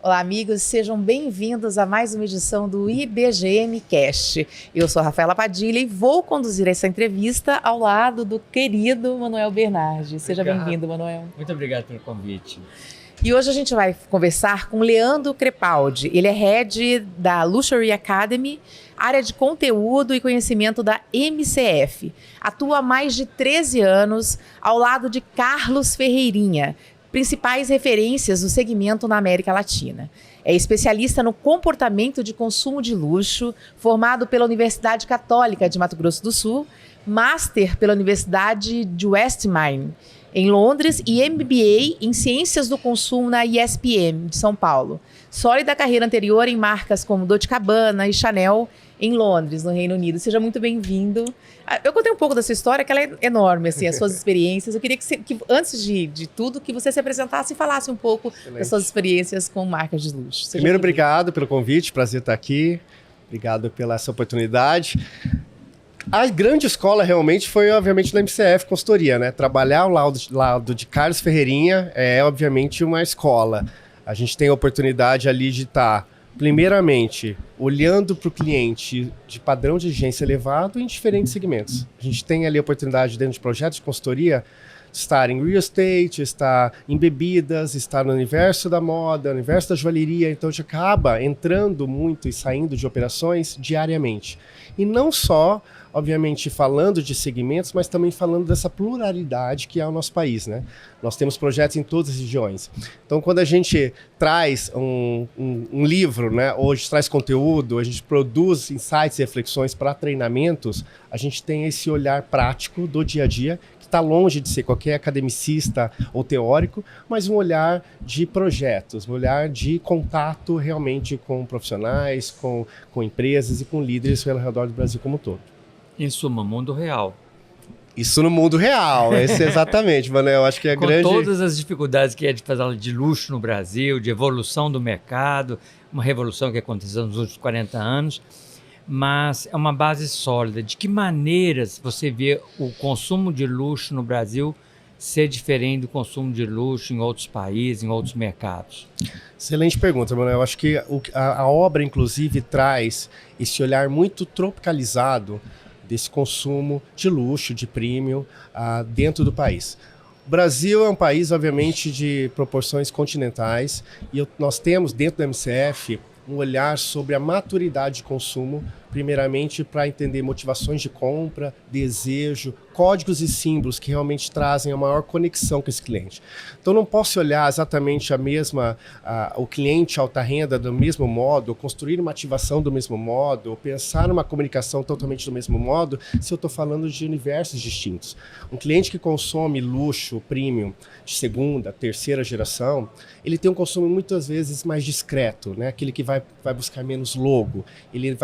Olá, amigos, sejam bem-vindos a mais uma edição do IBGM Cast. Eu sou a Rafaela Padilha e vou conduzir essa entrevista ao lado do querido Manuel Bernardi. Seja bem-vindo, Manuel. Muito obrigado pelo convite. E hoje a gente vai conversar com Leandro Crepaldi. Ele é head da Luxury Academy, área de conteúdo e conhecimento da MCF. Atua há mais de 13 anos ao lado de Carlos Ferreirinha, principais referências do segmento na América Latina. É especialista no comportamento de consumo de luxo, formado pela Universidade Católica de Mato Grosso do Sul, Master pela Universidade de Westminster, em Londres, e MBA em Ciências do Consumo na ESPM, de São Paulo. Sólida carreira anterior em marcas como Dolce & Gabbana e Chanel, em Londres, no Reino Unido. Seja muito bem-vindo. Eu contei um pouco da sua história, que ela é enorme, assim, as suas experiências. Eu queria que antes de tudo, que você se apresentasse e falasse um pouco das suas experiências com marcas de luxo. Primeiro, obrigado pelo convite, prazer estar aqui. Obrigado pela essa oportunidade. A grande escola realmente foi, obviamente, da MCF Consultoria, né? Trabalhar ao lado de Carlos Ferreirinha é, obviamente, uma escola. A gente tem a oportunidade ali de estar, primeiramente, olhando para o cliente de padrão de exigência elevado em diferentes segmentos. A gente tem ali a oportunidade, dentro de projetos de consultoria, de estar em real estate, estar em bebidas, estar no universo da moda, no universo da joalheria. Então, a gente acaba entrando muito e saindo de operações diariamente. E não só, obviamente, falando de segmentos, mas também falando dessa pluralidade que é o nosso país, né? Nós temos projetos em todas as regiões. Então, quando a gente traz um livro, né? Ou a gente traz conteúdo, a gente produz insights e reflexões para treinamentos, a gente tem esse olhar prático do dia a dia, que está longe de ser qualquer academicista ou teórico, mas um olhar de projetos, um olhar de contato realmente com profissionais, com empresas e com líderes ao redor do Brasil como um todo. Em suma, mundo real. Isso no mundo real, esse exatamente, Manuel. Acho que é com grande... todas as dificuldades que é de fazer de luxo no Brasil, de evolução do mercado, uma revolução que aconteceu nos últimos 40 anos, mas é uma base sólida. De que maneiras você vê o consumo de luxo no Brasil ser diferente do consumo de luxo em outros países, em outros mercados? Excelente pergunta, Manuel. Acho que a obra, inclusive, traz esse olhar muito tropicalizado desse consumo de luxo, de premium, dentro do país. O Brasil é um país, obviamente, de proporções continentais e nós temos, dentro da MCF, um olhar sobre a maturidade de consumo, primeiramente para entender motivações de compra, desejo, códigos e símbolos que realmente trazem a maior conexão com esse cliente. Então não posso olhar exatamente o cliente alta renda do mesmo modo, ou construir uma ativação do mesmo modo, ou pensar numa comunicação totalmente do mesmo modo, se eu estou falando de universos distintos. Um cliente que consome luxo, premium, de segunda, terceira geração, ele tem um consumo muitas vezes mais discreto, né? Aquele que vai buscar menos logo, ele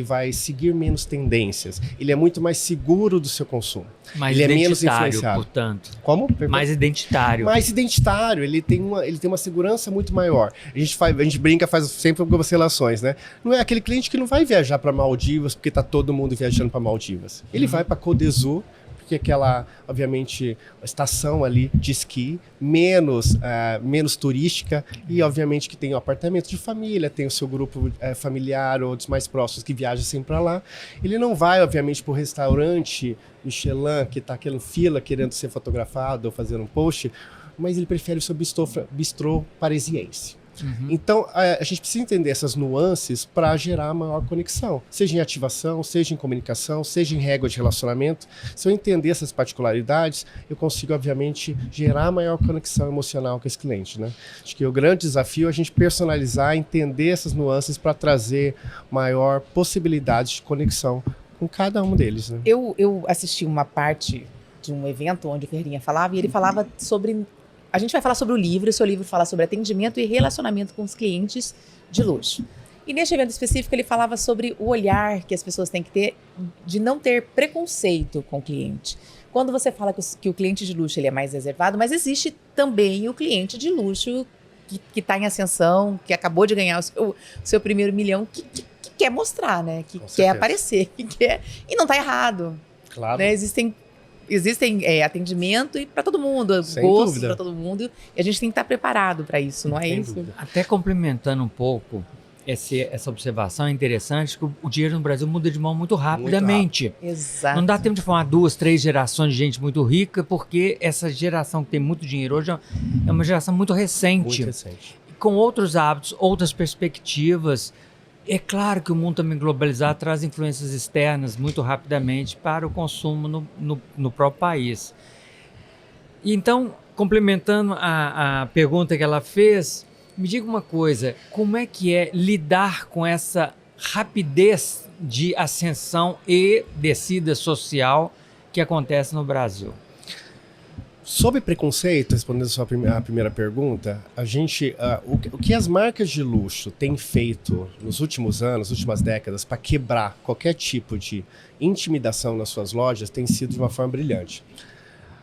vai seguir menos tendências, ele é muito mais seguro do seu consumo. Mais ele é menos identitário, influenciado. portanto. Como? Mais identitário. Mais identitário, ele tem uma segurança muito maior. A gente brinca, faz sempre algumas relações, né? Não é aquele cliente que não vai viajar para Maldivas porque tá todo mundo viajando para Maldivas. Ele vai para Côte d'Azur, porque aquela, obviamente, estação ali de esqui, menos turística e, obviamente, que tem um apartamento de família, tem o seu grupo familiar ou dos mais próximos que viajam sempre para lá. Ele não vai, obviamente, para o restaurante Michelin, que está aquela fila querendo ser fotografado ou fazer um post, mas ele prefere o seu bistrô parisiense. Então, a gente precisa entender essas nuances para gerar maior conexão, seja em ativação, seja em comunicação, seja em régua de relacionamento. Se eu entender essas particularidades, eu consigo, obviamente, gerar maior conexão emocional com esse cliente, né? Acho que o grande desafio é a gente personalizar, entender essas nuances para trazer maior possibilidade de conexão com cada um deles, né? Eu assisti uma parte de um evento onde o Ferreirinha falava, e ele falava sobre... A gente vai falar sobre o livro, o seu livro fala sobre atendimento e relacionamento com os clientes de luxo. E neste evento específico ele falava sobre o olhar que as pessoas têm que ter de não ter preconceito com o cliente. Quando você fala que o cliente de luxo ele é mais reservado, mas existe também o cliente de luxo que está em ascensão, que acabou de ganhar o seu primeiro milhão, que quer mostrar, né? Que quer aparecer, e não está errado. Claro. Né? Existem existem atendimento e para todo mundo, Sem gosto dúvida. para todo mundo. E a gente tem que estar preparado para isso, não é Sem isso? dúvida. Até complementando um pouco essa observação, é interessante que o dinheiro no Brasil muda de mão muito rapidamente. Exato. Não dá tempo de formar 2, 3 gerações de gente muito rica, porque essa geração que tem muito dinheiro hoje é uma geração muito recente, Muito recente. com outros hábitos, outras perspectivas. É claro que o mundo também globalizado traz influências externas muito rapidamente para o consumo no próprio país. E então, complementando a pergunta que ela fez, me diga uma coisa, como é que é lidar com essa rapidez de ascensão e descida social que acontece no Brasil? Sobre preconceito, respondendo a sua primeira pergunta, o que as marcas de luxo têm feito nos últimos anos, nas últimas décadas, para quebrar qualquer tipo de intimidação nas suas lojas, tem sido de uma forma brilhante.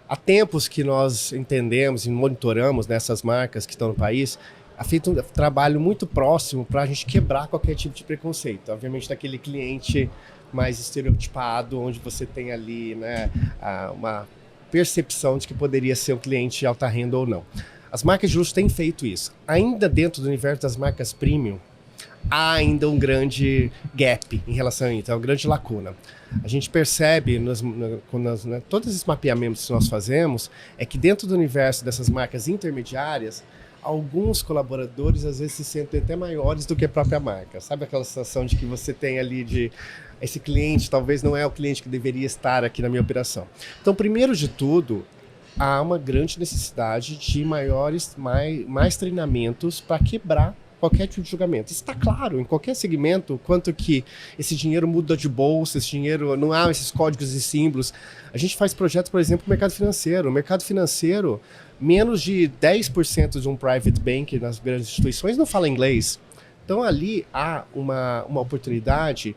Há tempos que nós entendemos e monitoramos nessas marcas que estão no país, há feito um trabalho muito próximo para a gente quebrar qualquer tipo de preconceito. Obviamente, daquele cliente mais estereotipado, onde você tem ali, né, uma percepção de que poderia ser um cliente de alta renda ou não. As marcas de luxo têm feito isso. Ainda dentro do universo das marcas premium, há ainda um grande gap em relação a isso, é uma grande lacuna. A gente percebe, todos esses mapeamentos que nós fazemos, é que dentro do universo dessas marcas intermediárias, alguns colaboradores às vezes se sentem até maiores do que a própria marca. Sabe aquela sensação de que você tem ali de esse cliente talvez não é o cliente que deveria estar aqui na minha operação. Então, primeiro de tudo, há uma grande necessidade de mais treinamentos para quebrar qualquer tipo de julgamento. Isso está claro em qualquer segmento, quanto que esse dinheiro muda de bolsa, esse dinheiro não há esses códigos e símbolos. A gente faz projetos, por exemplo, no mercado financeiro. O mercado financeiro, menos de 10% de um private bank nas grandes instituições não fala inglês. Então ali há uma oportunidade,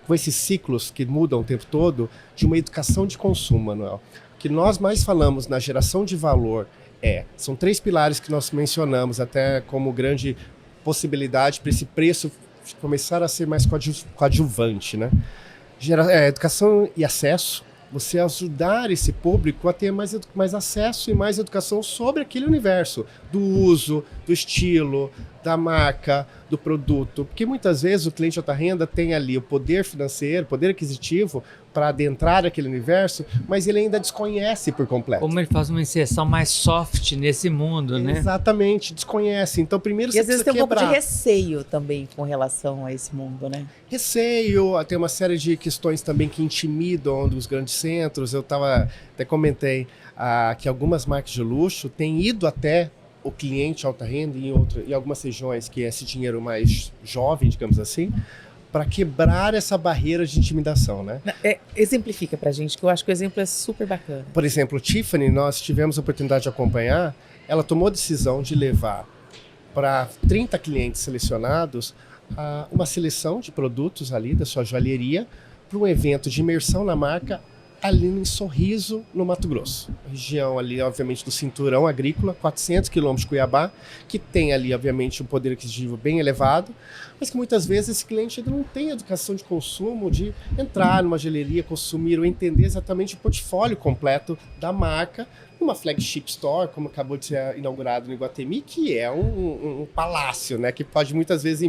com esses ciclos que mudam o tempo todo, de uma educação de consumo, Manuel. O que nós mais falamos na geração de valor são 3 pilares que nós mencionamos até como grande possibilidade para esse preço começar a ser mais coadjuvante, né? Educação e acesso, você ajudar esse público a ter mais acesso e mais educação sobre aquele universo, do uso, do estilo, da marca, do produto. Porque muitas vezes o cliente de alta renda tem ali o poder financeiro, poder aquisitivo para adentrar aquele universo, mas ele ainda desconhece por completo. Como ele faz uma inserção mais soft nesse mundo, né? Exatamente, desconhece. Então, primeiro E você às vezes precisa tem um pouco de quebrar. receio também com relação a esse mundo, né? Receio, tem uma série de questões também que intimidam dos grandes centros. Eu até comentei que algumas marcas de luxo têm ido até o cliente alta renda em algumas regiões que é esse dinheiro mais jovem, digamos assim, para quebrar essa barreira de intimidação, né? Exemplifica pra gente, que eu acho que o exemplo é super bacana. Por exemplo, Tiffany, nós tivemos a oportunidade de acompanhar, ela tomou a decisão de levar para 30 clientes selecionados uma seleção de produtos ali da sua joalheria para um evento de imersão na marca ali em Sorriso, no Mato Grosso. Região ali, obviamente, do cinturão agrícola, 400 quilômetros de Cuiabá, que tem ali, obviamente, um poder aquisitivo bem elevado, mas que muitas vezes esse cliente ainda não tem educação de consumo, de entrar numa joalheria, consumir ou entender exatamente o portfólio completo da marca, numa flagship store, como acabou de ser inaugurado no Iguatemi, que é um palácio, né, que pode muitas vezes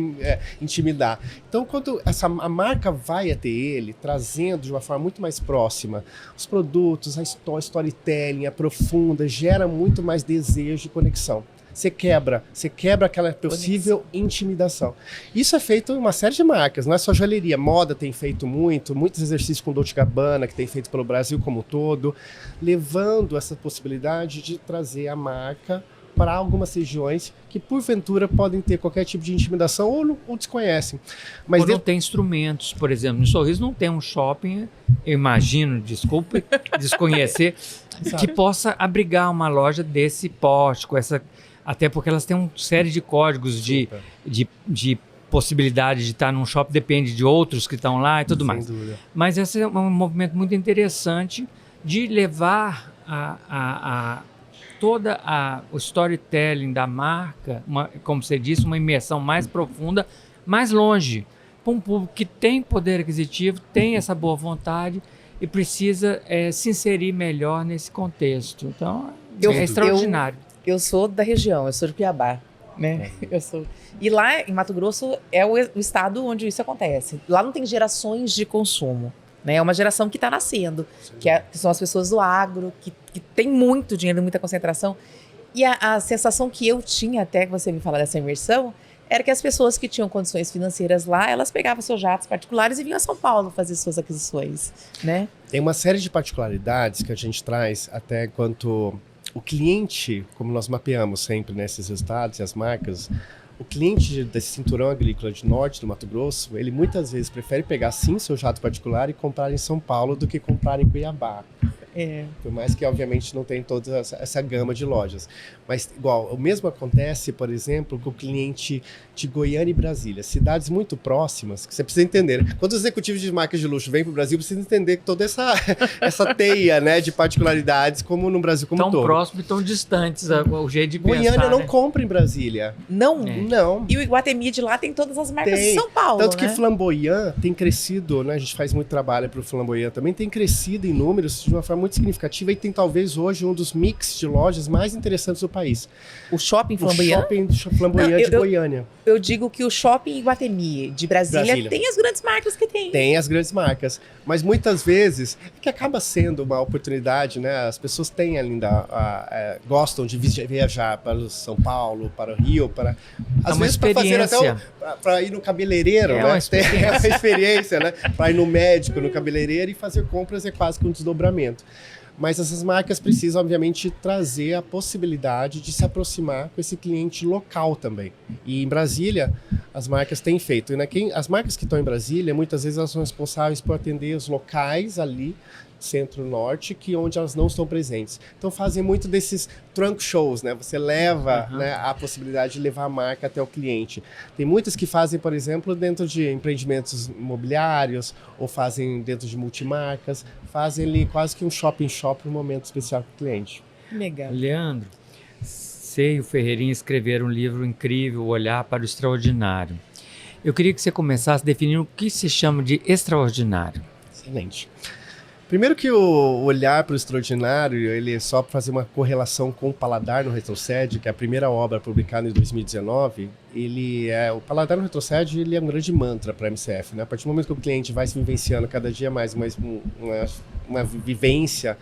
intimidar. Então, quando a marca vai até ele, trazendo de uma forma muito mais próxima os produtos, a storytelling, aprofunda, gera muito mais desejo e conexão. Você quebra aquela possível intimidação. Isso é feito em uma série de marcas, não é só joalheria. Moda tem feito muitos exercícios com Dolce & Gabbana, que tem feito pelo Brasil como um todo, levando essa possibilidade de trazer a marca para algumas regiões que, porventura, podem ter qualquer tipo de intimidação ou desconhecem. Mas ou não tem instrumentos, por exemplo. No Sorriso não tem um shopping, eu imagino, desculpe, desconhecer, que possa abrigar uma loja desse porte, com essa... Até porque elas têm uma série de códigos de possibilidade de estar num shopping, depende de outros que estão lá e tudo mais. Dúvida. Mas esse é um movimento muito interessante de levar o storytelling da marca, como você disse, uma imersão mais profunda, mais longe, para um público que tem poder aquisitivo, tem essa boa vontade e precisa se inserir melhor nesse contexto. Então, Eu- é extraordinário. Eu sou da região, eu sou de Cuiabá, né? E lá em Mato Grosso é o estado onde isso acontece. Lá não tem gerações de consumo, né? É uma geração que está nascendo, que são as pessoas do agro, que tem muito dinheiro, muita concentração. E a sensação que eu tinha, até que você me fala dessa imersão, era que as pessoas que tinham condições financeiras lá, elas pegavam seus jatos particulares e vinham a São Paulo fazer suas aquisições, né? Tem uma série de particularidades que a gente traz até quanto o cliente, como nós mapeamos sempre nesses resultados e as marcas, o cliente desse cinturão agrícola de norte do Mato Grosso, ele muitas vezes prefere pegar sim seu jato particular e comprar em São Paulo do que comprar em Cuiabá. Por mais que, obviamente, não tem toda essa gama de lojas. Mas, igual, o mesmo acontece, por exemplo, com o cliente de Goiânia e Brasília. Cidades muito próximas, que você precisa entender. Quando os executivos de marcas de luxo vêm para o Brasil, precisa entender toda essa teia, né, de particularidades, como no Brasil como um todo. Tão próximos e tão distantes, o jeito de Goiânia pensar. não compra em Brasília. Não? Não. E o Iguatemi de lá tem todas as marcas Tem. de São Paulo, Tanto que né? Flamboyant tem crescido, né? A gente faz muito trabalho para o Flamboyant também, tem crescido em números de uma forma muito significativa e tem talvez hoje um dos mix de lojas mais interessantes do país. O shopping O Flamboyant? shopping Flamboyant de Goiânia. Eu digo que o shopping Iguatemi de Brasília tem as grandes marcas que tem. Tem as grandes marcas, mas muitas vezes que acaba sendo uma oportunidade, né? As pessoas têm ainda, gostam de viajar para o São Paulo, para o Rio, para às uma vezes para fazer até experiência. para ir no cabeleireiro, né? Uma Tem uma experiência, né? Para ir no médico, no cabeleireiro e fazer compras é quase que um desdobramento. Mas essas marcas precisam, obviamente, trazer a possibilidade de se aproximar com esse cliente local também. E em Brasília, as marcas têm feito. Né? As marcas que estão em Brasília, muitas vezes elas são responsáveis por atender os locais ali, centro-norte, onde elas não estão presentes. Então fazem muito desses trunk shows, né? Você leva né, a possibilidade de levar a marca até o cliente. Tem muitas que fazem, por exemplo, dentro de empreendimentos imobiliários ou fazem dentro de multimarcas, fazem ali quase que um shopping shop no momento especial para o cliente. Legal. Leandro, você e o Ferreirinha escreveram um livro incrível, O Olhar para o Extraordinário. Eu queria que você começasse definindo o que se chama de extraordinário. Excelente. Primeiro que o olhar para o extraordinário, ele é só para fazer uma correlação com o Paladar no Retrocede, que é a primeira obra publicada em 2019. O Paladar no Retrocede, ele é um grande mantra para a MCF, né? A partir do momento que o cliente vai se vivenciando cada dia mais uma vivência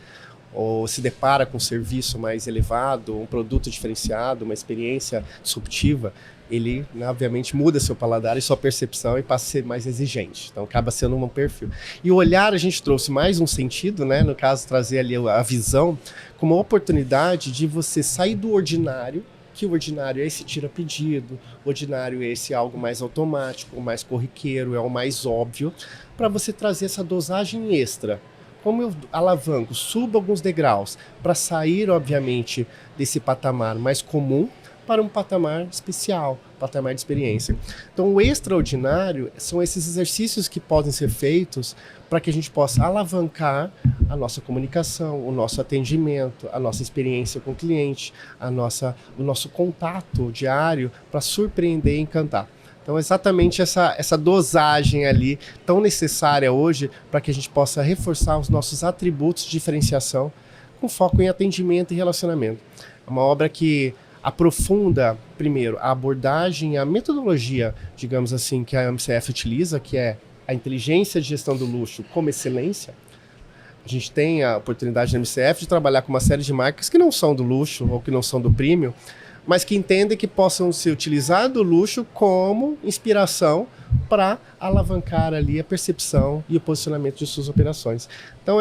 ou se depara com um serviço mais elevado, um produto diferenciado, uma experiência disruptiva, ele, né, obviamente, muda seu paladar e sua percepção e passa a ser mais exigente. Então, acaba sendo um perfil. E o olhar, a gente trouxe mais um sentido, né? No caso, trazer ali a visão como uma oportunidade de você sair do ordinário, que o ordinário é esse tira-pedido, o ordinário é esse algo mais automático, mais corriqueiro, é o mais óbvio, para você trazer essa dosagem extra. Como eu alavanco, subo alguns degraus para sair, obviamente, desse patamar mais comum para um patamar especial, patamar de experiência. Então, o extraordinário são esses exercícios que podem ser feitos para que a gente possa alavancar a nossa comunicação, o nosso atendimento, a nossa experiência com o cliente, o nosso contato diário para surpreender e encantar. Então, exatamente essa dosagem ali tão necessária hoje para que a gente possa reforçar os nossos atributos de diferenciação com foco em atendimento e relacionamento. É uma obra que aprofunda, primeiro, a abordagem, a metodologia, digamos assim, que a MCF utiliza, que é a inteligência de gestão do luxo como excelência. A gente tem a oportunidade na MCF de trabalhar com uma série de marcas que não são do luxo ou que não são do premium, mas que entendem que possam se utilizar do luxo como inspiração para alavancar ali a percepção e o posicionamento de suas operações. Então,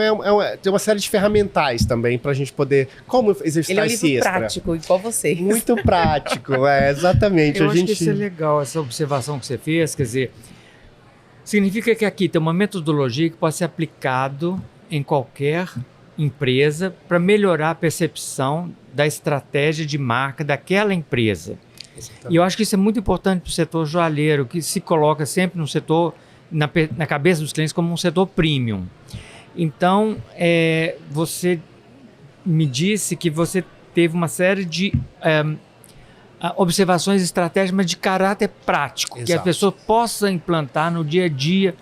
tem uma série de ferramentais também para a gente poder, como exercitar esse extra. Ele é um livro prático, igual você. Muito prático, exatamente. Eu acho que isso é legal, essa observação que você fez, quer dizer, significa que aqui tem uma metodologia que pode ser aplicado em qualquer empresa para melhorar a percepção da estratégia de marca daquela empresa. Exatamente. E eu acho que isso é muito importante para o setor joalheiro, que se coloca sempre no setor, na cabeça dos clientes, como um setor premium. Então, você me disse que você teve uma série de observações estratégicas, mas de caráter prático, Exato. que a pessoa possa implantar no dia a dia.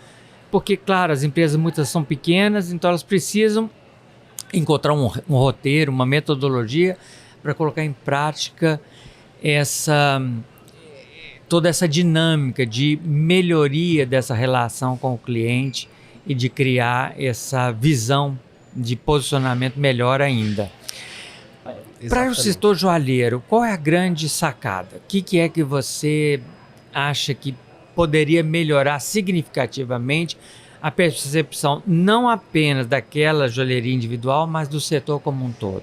porque, claro, as empresas muitas são pequenas, então elas precisam encontrar um roteiro, uma metodologia para colocar em prática toda essa dinâmica de melhoria dessa relação com o cliente e de criar essa visão de posicionamento melhor ainda. Para o setor joalheiro, qual é a grande sacada? O que é que você acha que poderia melhorar significativamente a percepção não apenas daquela joalheria individual, mas do setor como um todo?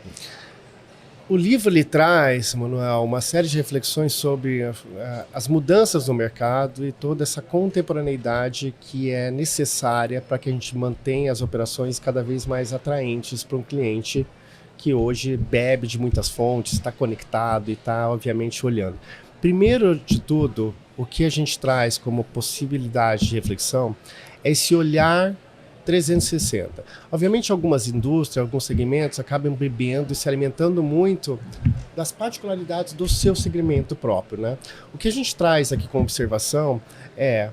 O livro ele traz, Manuel, uma série de reflexões sobre as mudanças no mercado e toda essa contemporaneidade que é necessária para que a gente mantenha as operações cada vez mais atraentes para um cliente que hoje bebe de muitas fontes, está conectado e está, obviamente, olhando. Primeiro de tudo, o que a gente traz como possibilidade de reflexão é esse olhar 360. Obviamente, algumas indústrias, alguns segmentos acabam bebendo e se alimentando muito das particularidades do seu segmento próprio, né? O que a gente traz aqui como observação é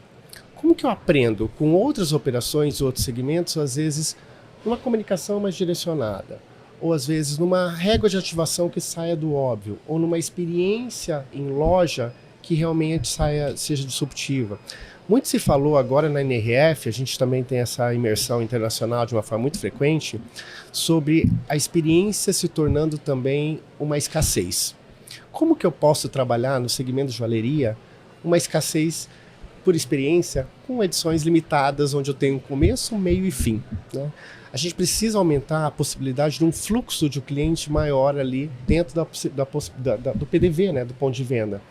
como que eu aprendo com outras operações e outros segmentos, às vezes, numa comunicação mais direcionada, ou às vezes numa régua de ativação que saia do óbvio, ou numa experiência em loja que realmente seja disruptiva. Muito se falou agora na NRF, a gente também tem essa imersão internacional de uma forma muito frequente, sobre a experiência se tornando também uma escassez. Como que eu posso trabalhar no segmento de joalheria uma escassez por experiência com edições limitadas, onde eu tenho começo, meio e fim, né? A gente precisa aumentar a possibilidade de um fluxo de um cliente maior ali dentro do PDV, né, do ponto de venda.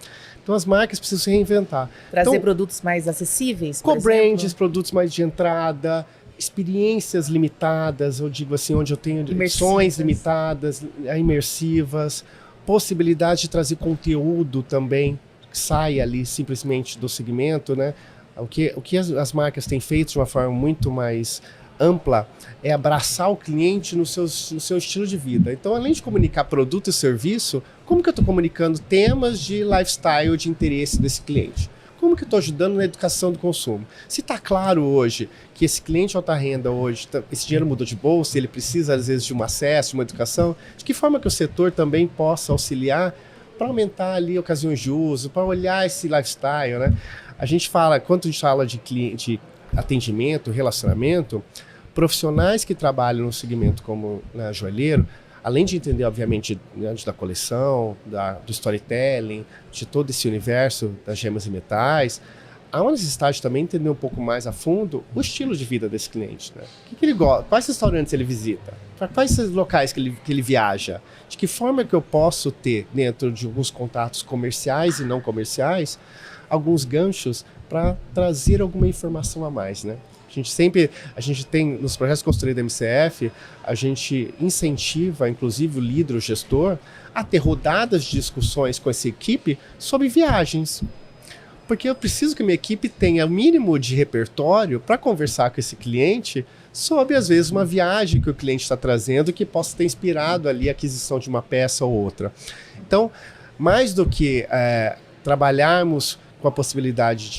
Então as marcas precisam se reinventar. Trazer produtos mais acessíveis, co-brands, produtos mais de entrada, experiências limitadas, eu digo assim, onde eu tenho edições limitadas, imersivas, possibilidade de trazer conteúdo também que sai ali simplesmente do segmento, né? O que as marcas têm feito de uma forma muito mais ampla é abraçar o cliente no seu estilo de vida. Então, além de comunicar produto e serviço, como que eu estou comunicando temas de lifestyle, de interesse desse cliente? Como que eu estou ajudando na educação do consumo? Se está claro hoje que esse cliente alta renda hoje, esse dinheiro mudou de bolsa, ele precisa às vezes de um acesso, de uma educação, de que forma que o setor também possa auxiliar para aumentar ali ocasiões de uso, para olhar esse lifestyle, né? A gente fala, quando a gente fala de cliente, atendimento, relacionamento, profissionais que trabalham no segmento como joalheiro, além de entender, obviamente, da coleção, do storytelling, de todo esse universo das gemas e metais, há uma necessidade também de entender um pouco mais a fundo o estilo de vida desse cliente, né? O que ele gosta, quais restaurantes ele visita, para quais locais que ele viaja, de que forma que eu posso ter, dentro de alguns contatos comerciais e não comerciais, alguns ganchos para trazer alguma informação a mais, né? A gente tem, nos projetos de consultoria da MCF, a gente incentiva, inclusive, o líder, o gestor, a ter rodadas de discussões com essa equipe sobre viagens. Porque eu preciso que a minha equipe tenha o mínimo de repertório para conversar com esse cliente sobre, às vezes, uma viagem que o cliente está trazendo que possa ter inspirado ali a aquisição de uma peça ou outra. Então, mais do que trabalharmos com a possibilidade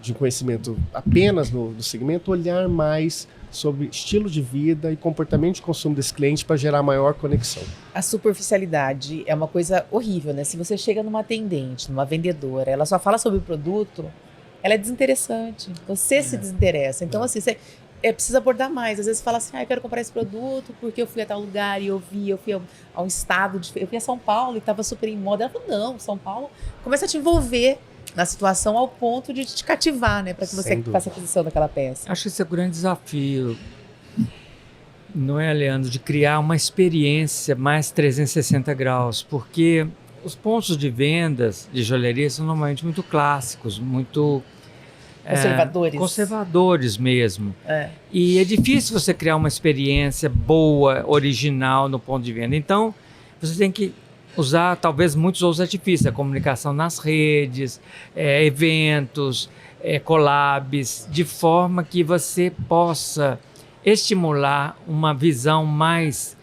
de conhecimento apenas no segmento, olhar mais sobre estilo de vida e comportamento de consumo desse cliente para gerar maior conexão. A superficialidade é uma coisa horrível, né? Se você chega numa atendente, numa vendedora, ela só fala sobre o produto, ela é desinteressante. Você se desinteressa. Então, assim, você precisa abordar mais. Às vezes fala assim, eu quero comprar esse produto porque eu fui a tal lugar e eu fui a um estado, eu fui a São Paulo e estava super em moda. Ela falou, não, São Paulo começa a te envolver na situação ao ponto de te cativar, né? Para que você faça a aquisição daquela peça. Acho que esse é o grande desafio, não é, Leandro, de criar uma experiência mais 360 graus, porque os pontos de vendas de joalheria são normalmente muito clássicos, muito conservadores mesmo. E é difícil você criar uma experiência boa, original no ponto de venda. Então, você tem que usar talvez muitos outros artifícios, a comunicação nas redes, eventos, collabs, de forma que você possa estimular uma visão mais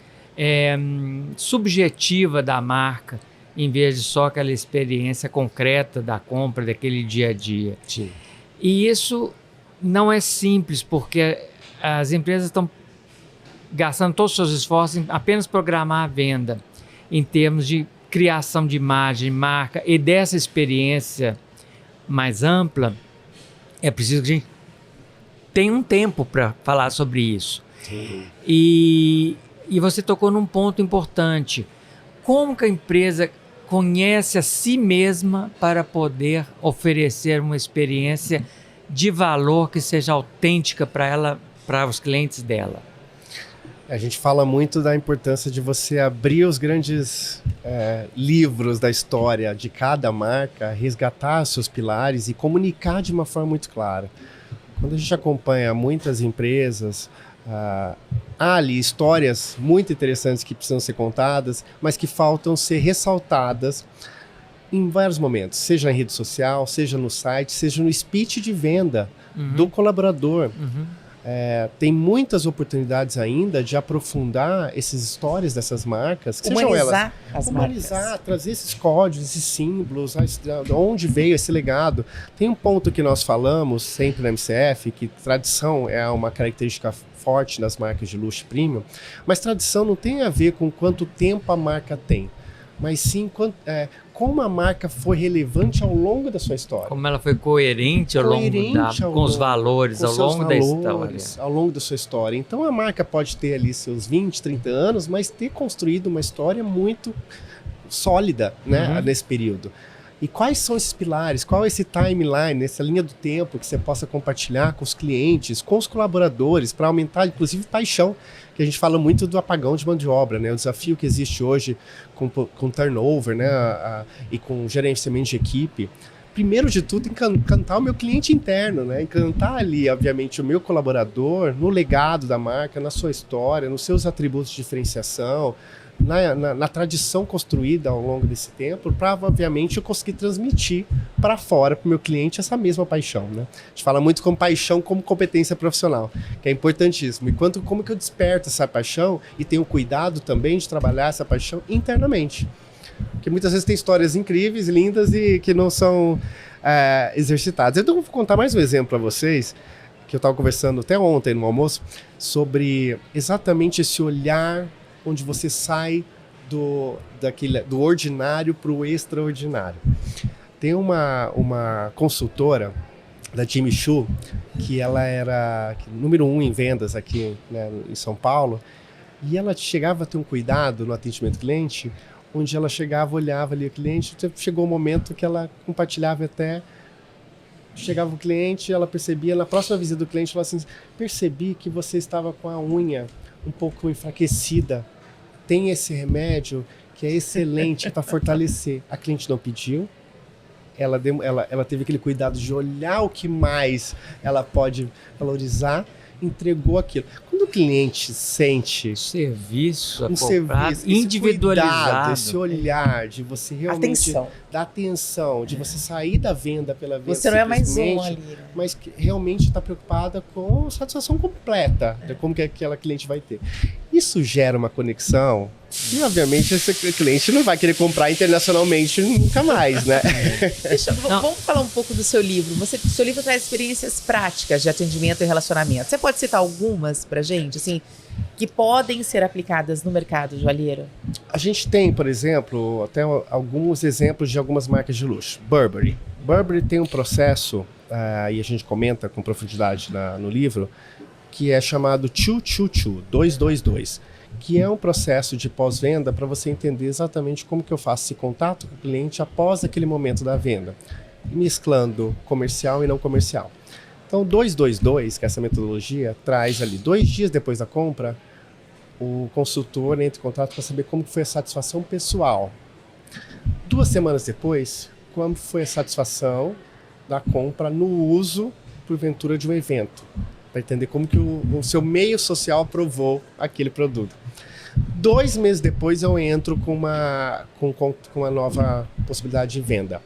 subjetiva da marca, em vez de só aquela experiência concreta da compra, daquele dia a dia. Sim. E isso não é simples, porque as empresas estão gastando todos os seus esforços em apenas programar a venda, em termos de criação de imagem, marca, e dessa experiência mais ampla, é preciso que a gente tenha um tempo para falar sobre isso. E você tocou num ponto importante. Como que a empresa conhece a si mesma para poder oferecer uma experiência de valor que seja autêntica para ela, para os clientes dela? A gente fala muito da importância de você abrir os grandes livros da história de cada marca, resgatar seus pilares e comunicar de uma forma muito clara. Quando a gente acompanha muitas empresas, há ali histórias muito interessantes que precisam ser contadas, mas que faltam ser ressaltadas em vários momentos, seja em rede social, seja no site, seja no speech de venda do colaborador. Tem muitas oportunidades ainda de aprofundar essas histórias dessas marcas. Humanizar as marcas. Trazer esses códigos, esses símbolos, de onde veio esse legado. Tem um ponto que nós falamos sempre na MCF, que tradição é uma característica forte das marcas de luxo premium, mas tradição não tem a ver com quanto tempo a marca tem, mas sim como a marca foi relevante ao longo da sua história. Como ela foi coerente com os valores ao longo da história. Ao longo da sua história. Então a marca pode ter ali seus 20, 30 anos, mas ter construído uma história muito sólida, né, nesse período. E quais são esses pilares? Qual é esse timeline, essa linha do tempo que você possa compartilhar com os clientes, com os colaboradores, para aumentar, inclusive, paixão, que a gente fala muito do apagão de mão de obra, né? O desafio que existe hoje com turnover, né? E com gerenciamento de equipe. Primeiro de tudo, encantar o meu cliente interno, né? Encantar ali, obviamente, o meu colaborador no legado da marca, na sua história, nos seus atributos de diferenciação, na tradição construída ao longo desse tempo, para, obviamente, eu conseguir transmitir para fora, para o meu cliente, essa mesma paixão, né? A gente fala muito com paixão como competência profissional, que é importantíssimo. E como que eu desperto essa paixão e tenho cuidado também de trabalhar essa paixão internamente. Porque muitas vezes tem histórias incríveis, lindas e que não são exercitadas. Então, eu vou contar mais um exemplo para vocês, que eu estava conversando até ontem no almoço, sobre exatamente esse olhar onde você sai do ordinário para o extraordinário. Tem uma consultora da Jimmy Choo, que ela era número 1 em vendas aqui, né, em São Paulo, e ela chegava a ter um cuidado no atendimento cliente, onde ela chegava, olhava ali o cliente, chegou um momento que ela compartilhava até, chegava o cliente, ela percebia, na próxima visita do cliente, ela falava assim, percebi que você estava com a unha um pouco enfraquecida, tem esse remédio que é excelente para fortalecer. A cliente não pediu, ela teve aquele cuidado de olhar o que mais ela pode valorizar, entregou aquilo. Quando o cliente sente serviço individualizado, esse olhar de você realmente dar atenção, de você sair da venda pela venda, você não é mais um ali, mas que realmente está preocupada com a satisfação completa de como que aquela cliente vai ter. Isso gera uma conexão e, obviamente, esse cliente não vai querer comprar internacionalmente nunca mais, né? Vamos falar um pouco do seu livro. Seu livro traz experiências práticas de atendimento e relacionamento. Você pode citar algumas pra gente, assim, que podem ser aplicadas no mercado joalheiro? A gente tem, por exemplo, até alguns exemplos de algumas marcas de luxo. Burberry. Burberry tem um processo, e a gente comenta com profundidade no livro, que é chamado 222, que é um processo de pós-venda para você entender exatamente como que eu faço esse contato com o cliente após aquele momento da venda, mesclando comercial e não comercial. Então, 222, que é essa metodologia, traz ali 2 dias depois da compra, o consultor entra em contato para saber como foi a satisfação pessoal. 2 semanas depois, como foi a satisfação da compra no uso, porventura, de um evento, para entender como que o seu meio social aprovou aquele produto. 2 meses depois eu entro com uma nova possibilidade de venda.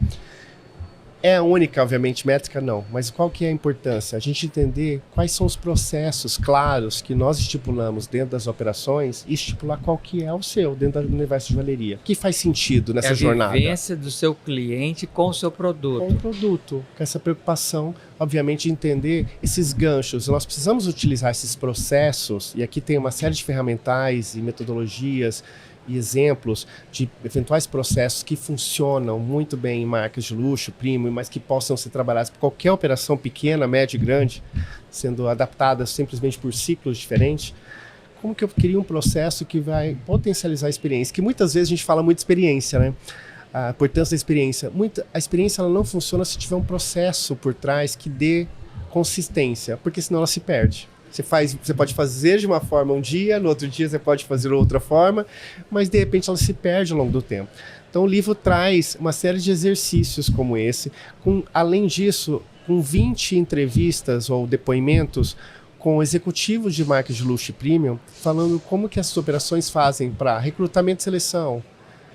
É a única, obviamente, métrica? Não. Mas qual que é a importância? A gente entender quais são os processos claros que nós estipulamos dentro das operações e estipular qual que é o seu dentro do universo de joalheria. O que faz sentido nessa jornada? É a vivência do seu cliente com o seu produto. Com o produto. Com essa preocupação, obviamente, de entender esses ganchos. Nós precisamos utilizar esses processos, e aqui tem uma série de ferramentais e metodologias e exemplos de eventuais processos que funcionam muito bem em marcas de luxo, premium, mas que possam ser trabalhados por qualquer operação pequena, média e grande, sendo adaptadas simplesmente por ciclos diferentes. Como que eu crio um processo que vai potencializar a experiência? Que muitas vezes a gente fala muito de experiência, né? A importância da experiência. A experiência ela não funciona se tiver um processo por trás que dê consistência, porque senão ela se perde. Você pode fazer de uma forma um dia, no outro dia você pode fazer outra forma, mas de repente ela se perde ao longo do tempo. Então o livro traz uma série de exercícios como esse, além disso, com 20 entrevistas ou depoimentos com executivos de marcas de luxo e premium, falando como que essas operações fazem para recrutamento e seleção,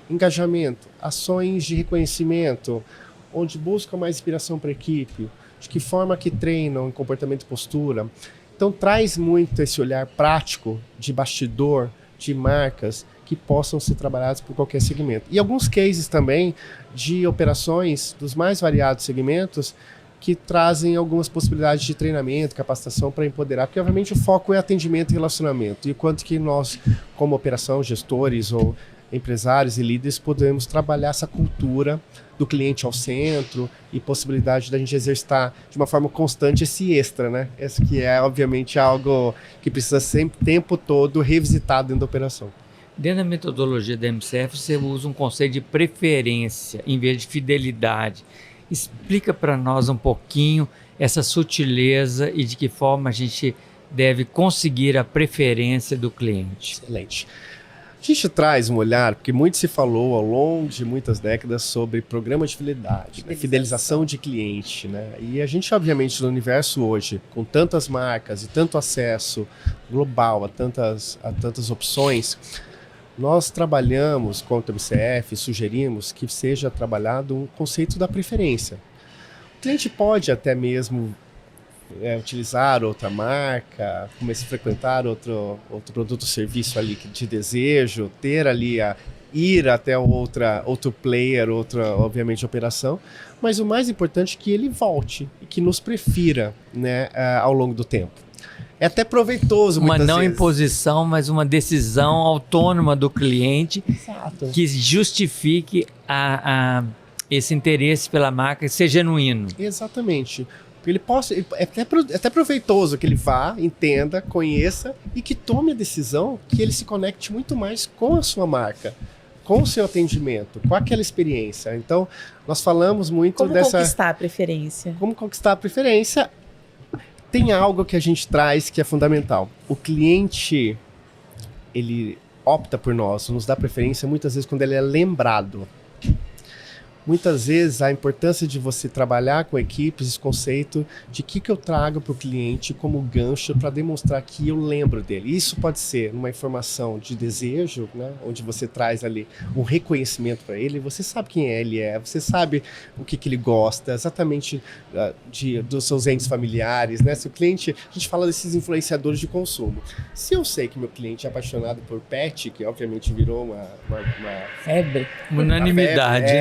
engajamento, ações de reconhecimento, onde buscam mais inspiração para a equipe, de que forma que treinam em comportamento e postura. Então traz muito esse olhar prático de bastidor, de marcas que possam ser trabalhadas por qualquer segmento. E alguns cases também de operações dos mais variados segmentos que trazem algumas possibilidades de treinamento, capacitação para empoderar, porque obviamente o foco é atendimento e relacionamento. E quanto que nós, como operação, gestores ou empresários e líderes, podemos trabalhar essa cultura do cliente ao centro e possibilidade da gente exercitar de uma forma constante esse extra, né? Esse que é, obviamente, algo que precisa sempre, o tempo todo, revisitado dentro da operação. Dentro da metodologia da MCF, você usa um conceito de preferência em vez de fidelidade. Explica para nós um pouquinho essa sutileza e de que forma a gente deve conseguir a preferência do cliente. Excelente. A gente traz um olhar, porque muito se falou ao longo de muitas décadas sobre programa de fidelidade, né? Fidelização de cliente, né? E a gente, obviamente, no universo hoje, com tantas marcas e tanto acesso global a tantas opções, nós trabalhamos com o MCF, sugerimos que seja trabalhado um conceito da preferência. O cliente pode até mesmo utilizar outra marca, começar a frequentar outro produto ou serviço ali de desejo, ter ali ir até outro player, outra, obviamente, operação, mas o mais importante é que ele volte e que nos prefira, né, ao longo do tempo. É até proveitoso muitas vezes. Uma não imposição, mas uma decisão autônoma do cliente. Exato. Que justifique esse interesse pela marca ser genuíno. Exatamente. É até proveitoso que ele vá, entenda, conheça e que tome a decisão que ele se conecte muito mais com a sua marca, com o seu atendimento, com aquela experiência. Então, nós falamos muito dessa... Como conquistar a preferência? Como conquistar a preferência. Tem algo que a gente traz que é fundamental. O cliente, ele opta por nós, nos dá preferência muitas vezes quando ele é lembrado. Muitas vezes a importância de você trabalhar com equipes, esse conceito de que eu trago para o cliente como gancho para demonstrar que eu lembro dele. Isso pode ser uma informação de desejo, né, onde você traz ali um reconhecimento para ele, você sabe quem ele é, você sabe o que ele gosta, exatamente dos seus entes familiares, né? Se o cliente, a gente fala desses influenciadores de consumo. Se eu sei que meu cliente é apaixonado por pet, que obviamente virou uma febre, uma unanimidade.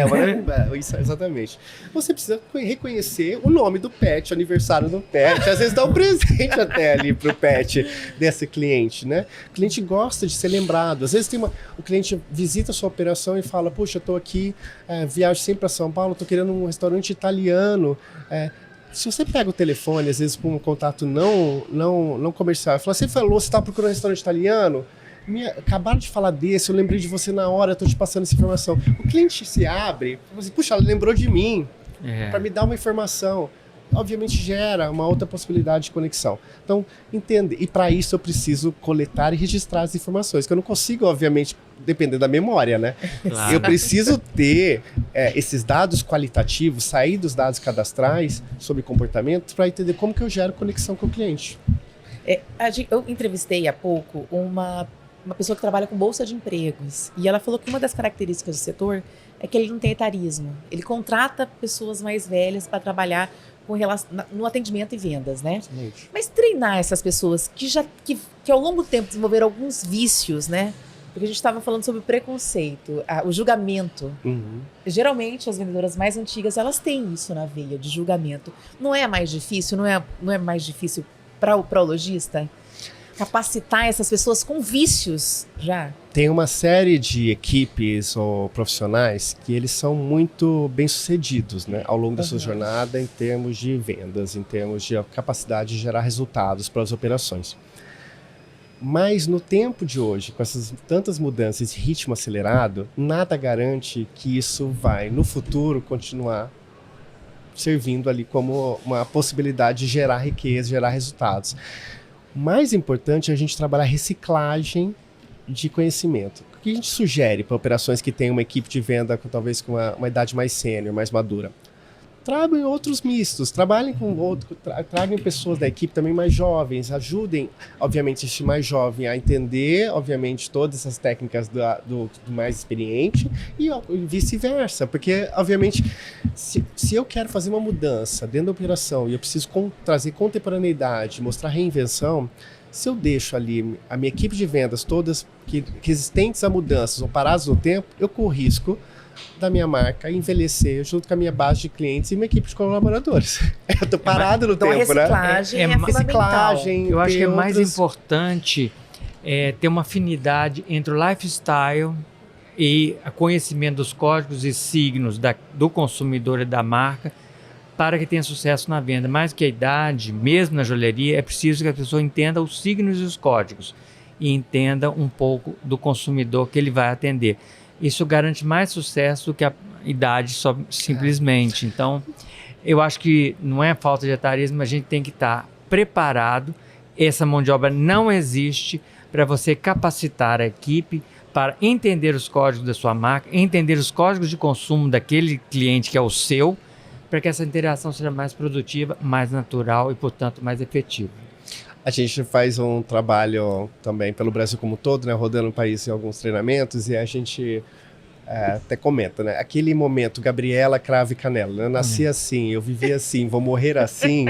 Isso, exatamente. Você precisa reconhecer o nome do pet, o aniversário do pet, às vezes dá um presente até ali pro pet desse cliente, né? O cliente gosta de ser lembrado. Às vezes o cliente visita a sua operação e fala, puxa, eu tô aqui, viajo sempre para São Paulo, tô querendo um restaurante italiano. Se você pega o telefone, às vezes com um contato não comercial, e fala, você tá procurando um restaurante italiano? Acabaram de falar desse, eu lembrei de você na hora, eu tô te passando essa informação. O cliente se abre, fala assim, puxa, ela lembrou de mim, para me dar uma informação. Obviamente gera uma outra possibilidade de conexão. Então, entende. E para isso eu preciso coletar e registrar as informações, que eu não consigo, obviamente, depender da memória, né? Claro. Eu preciso ter esses dados qualitativos, sair dos dados cadastrais sobre comportamento para entender como que eu gero conexão com o cliente. Eu entrevistei há pouco uma pessoa que trabalha com bolsa de empregos e ela falou que uma das características do setor é é que ele não tem etarismo. Ele contrata pessoas mais velhas para trabalhar no atendimento e vendas, né? Excelente. Mas treinar essas pessoas que ao longo do tempo desenvolveram alguns vícios, né? Porque a gente estava falando sobre o preconceito, o julgamento. Uhum. Geralmente, as vendedoras mais antigas, elas têm isso na veia, de julgamento. Não é mais difícil, não é mais difícil para o lojista capacitar essas pessoas com vícios já? Tem uma série de equipes ou profissionais que eles são muito bem-sucedidos, né, ao longo da sua jornada em termos de vendas, em termos de capacidade de gerar resultados para as operações. Mas no tempo de hoje, com essas tantas mudanças e ritmo acelerado, nada garante que isso vai, no futuro, continuar servindo ali como uma possibilidade de gerar riqueza, gerar resultados. Mais importante é a gente trabalhar reciclagem de conhecimento. O que a gente sugere para operações que têm uma equipe de venda talvez com uma idade mais sênior, mais madura? Tragam outros mistos, trabalhem com tragam pessoas da equipe também mais jovens, ajudem, obviamente, esse mais jovem a entender, obviamente, todas essas técnicas do mais experiente e vice-versa, porque, obviamente, se eu quero fazer uma mudança dentro da operação e eu preciso trazer contemporaneidade, mostrar reinvenção, se eu deixo ali a minha equipe de vendas todas resistentes a mudanças ou paradas no tempo, eu corro risco da minha marca envelhecer junto com a minha base de clientes e minha equipe de colaboradores. Eu estou parado no tempo, a reciclagem é reciclagem. Eu acho que é mais importante ter uma afinidade entre o lifestyle e o conhecimento dos códigos e signos do consumidor e da marca para que tenha sucesso na venda. Mais que a idade, mesmo na joalheria, é preciso que a pessoa entenda os signos e os códigos e entenda um pouco do consumidor que ele vai atender. Isso garante mais sucesso do que a idade simplesmente. Então, eu acho que não é falta de etarismo, a gente tem que estar preparado. Essa mão de obra não existe para você capacitar a equipe para entender os códigos da sua marca, entender os códigos de consumo daquele cliente que é o seu, para que essa interação seja mais produtiva, mais natural e, portanto, mais efetiva. A gente faz um trabalho também pelo Brasil como um todo, né, rodando o país em alguns treinamentos, e a gente até comenta, né? Aquele momento, Gabriela, cravo e canela, né? Eu nasci assim, eu vivi assim, vou morrer assim.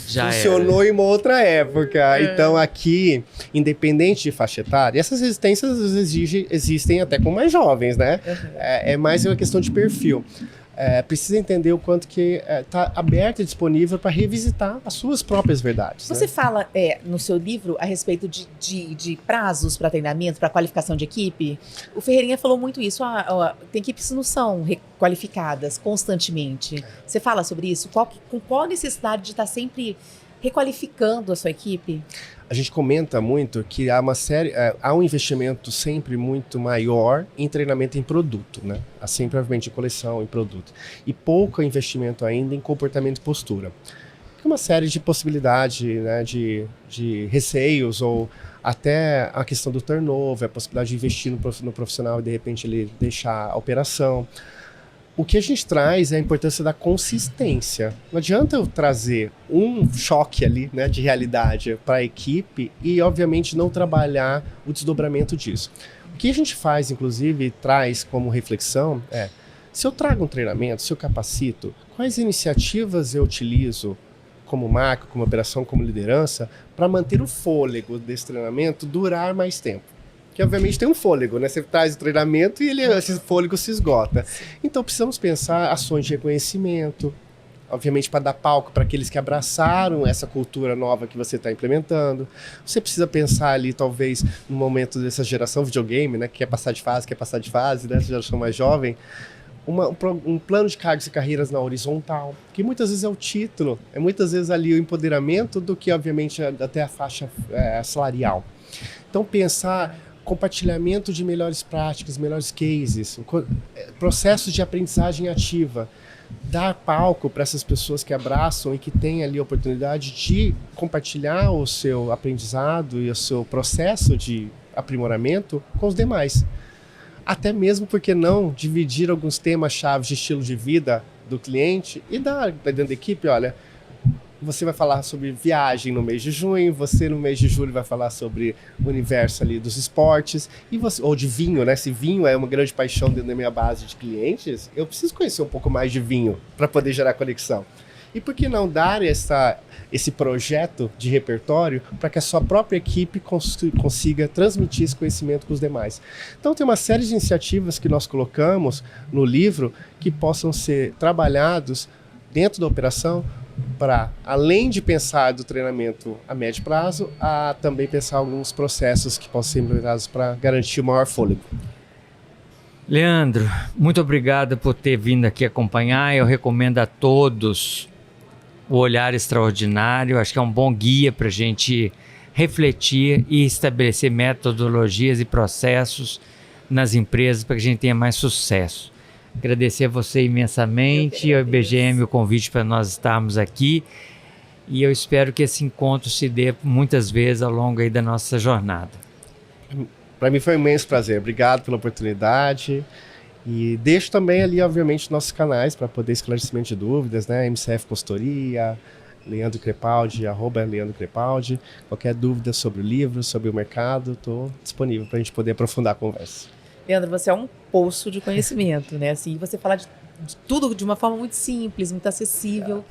Já funcionou em uma outra época. Então aqui, independente de faixa etária, essas resistências às vezes existem até com mais jovens, né? É mais uma questão de perfil. Precisa entender o quanto que está aberto e disponível para revisitar as suas próprias verdades. Você né? fala no seu livro a respeito de prazos para treinamento, para qualificação de equipe. O Ferreirinha falou muito isso. Tem equipes que não são requalificadas constantemente. Você fala sobre isso? Com qual necessidade de estar sempre requalificando a sua equipe? A gente comenta muito que há um investimento sempre muito maior em treinamento em produto, né? Há sempre, obviamente, em coleção, em produto. E pouco investimento ainda em comportamento e postura. Uma série de possibilidades, né, de receios, ou até a questão do turnover, a possibilidade de investir no profissional e, de repente, ele deixar a operação. O que a gente traz é a importância da consistência. Não adianta eu trazer um choque ali, né, de realidade para a equipe e, obviamente, não trabalhar o desdobramento disso. O que a gente faz, inclusive, traz como reflexão se eu trago um treinamento, se eu capacito, quais iniciativas eu utilizo como marca, como operação, como liderança, para manter o fôlego desse treinamento durar mais tempo. Que obviamente tem um fôlego, né? Você traz o treinamento e esse fôlego se esgota. Então precisamos pensar ações de reconhecimento, obviamente para dar palco para aqueles que abraçaram essa cultura nova que você está implementando. Você precisa pensar ali, talvez, no momento dessa geração videogame, né? Que quer passar de fase, né? Essa geração mais jovem. Um plano de cargos e carreiras na horizontal, que muitas vezes é o título, é muitas vezes ali o empoderamento do que, obviamente, até a faixa salarial. Então pensar compartilhamento de melhores práticas, melhores cases, processos de aprendizagem ativa, dar palco para essas pessoas que abraçam e que têm ali a oportunidade de compartilhar o seu aprendizado e o seu processo de aprimoramento com os demais. Até mesmo, porque não, dividir alguns temas-chave de estilo de vida do cliente e dar dentro da equipe, olha, você vai falar sobre viagem no mês de junho, você no mês de julho vai falar sobre o universo ali dos esportes, e você, ou de vinho, né? Se vinho é uma grande paixão dentro da minha base de clientes, eu preciso conhecer um pouco mais de vinho para poder gerar conexão. E por que não dar esse projeto de repertório para que a sua própria equipe consiga transmitir esse conhecimento com os demais? Então tem uma série de iniciativas que nós colocamos no livro que possam ser trabalhados dentro da operação para, além de pensar do treinamento a médio prazo, a também pensar alguns processos que possam ser implementados para garantir o maior fôlego. Leandro, muito obrigado por ter vindo aqui acompanhar. Eu recomendo a todos o Olhar Extraordinário. Acho que é um bom guia para a gente refletir e estabelecer metodologias e processos nas empresas para que a gente tenha mais sucesso. Agradecer a você imensamente, ao IBGM, o convite para nós estarmos aqui, e eu espero que esse encontro se dê muitas vezes ao longo aí da nossa jornada. Para mim foi um imenso prazer, obrigado pela oportunidade, e deixo também ali, obviamente, nossos canais para poder esclarecimento de dúvidas, né? MCF Consultoria, Leandro Crepaldi, @Leandro Crepaldi, qualquer dúvida sobre o livro, sobre o mercado, estou disponível para a gente poder aprofundar a conversa. Leandro, você é um poço de conhecimento, né? Assim, você fala de tudo de uma forma muito simples, muito acessível,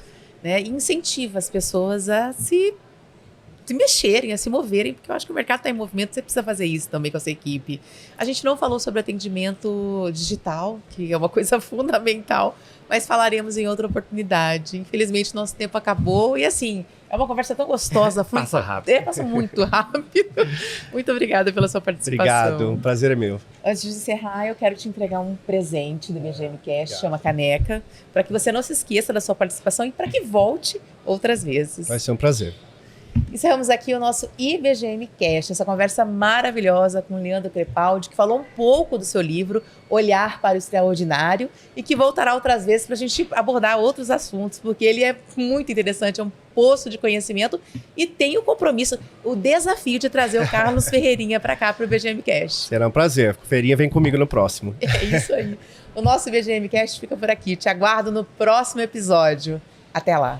né? E incentiva as pessoas a se mexerem, a se moverem, porque eu acho que o mercado está em movimento, você precisa fazer isso também com a sua equipe. A gente não falou sobre atendimento digital, que é uma coisa fundamental, mas falaremos em outra oportunidade. Infelizmente, nosso tempo acabou e, assim, é uma conversa tão gostosa. Passa rápido. Passa muito rápido. Muito obrigada pela sua participação. Obrigado, um prazer é meu. Antes de encerrar, eu quero te entregar um presente do IBGM Cast, uma caneca, para que você não se esqueça da sua participação e para que volte outras vezes. Vai ser um prazer. Encerramos aqui o nosso IBGM Cast, essa conversa maravilhosa com o Leandro Crepaldi, que falou um pouco do seu livro, Olhar para o Extraordinário, e que voltará outras vezes para a gente abordar outros assuntos, porque ele é muito interessante, é um poço de conhecimento e tem o compromisso, o desafio de trazer o Carlos Ferreirinha para cá, para o IBGM Cast. Será um prazer. Ferreirinha vem comigo no próximo. É isso aí. O nosso IBGM Cast fica por aqui. Te aguardo no próximo episódio. Até lá.